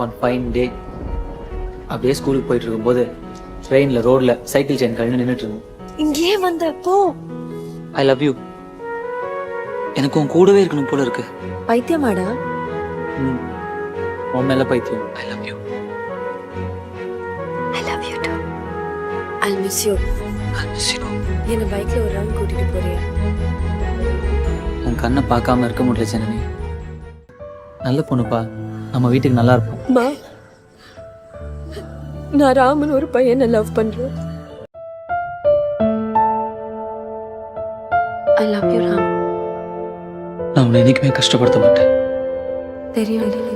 One fine day அப்படியே ஸ்கூலுக்கு போயிட்டு இருக்கும்போது ட்ரெயினில் ரோடில் சைக்கிள் செயின் கழிஞ்சு நின்றுட்டு இருந்தோம். இங்கே வந்த போ. I love you. எனக்கு உன் கூடவே இருக்கணும் போல இருக்கு. பைத்தியமாடா? ம், உன் மேல பைத்தியம். I love you. I love you to. I miss you. I miss you. என்ன பைக்ல ஒரு ரவுண்ட் கூட்டிட்டு போறியா? உன் கண்ணை பார்க்காம இருக்க முடியல ஜனனி. நல்ல பொண்ணுப்பா, நம்ம வீட்டுக்கு நல்லா இருப்போம். அம்மா, நான் ராமன் ஒரு பையனை லவ் பண்றேன். I love you Ram. நான் உன்னை என்னைக்குமே கஷ்டப்படுத்த மாட்டேன். தெரியும்.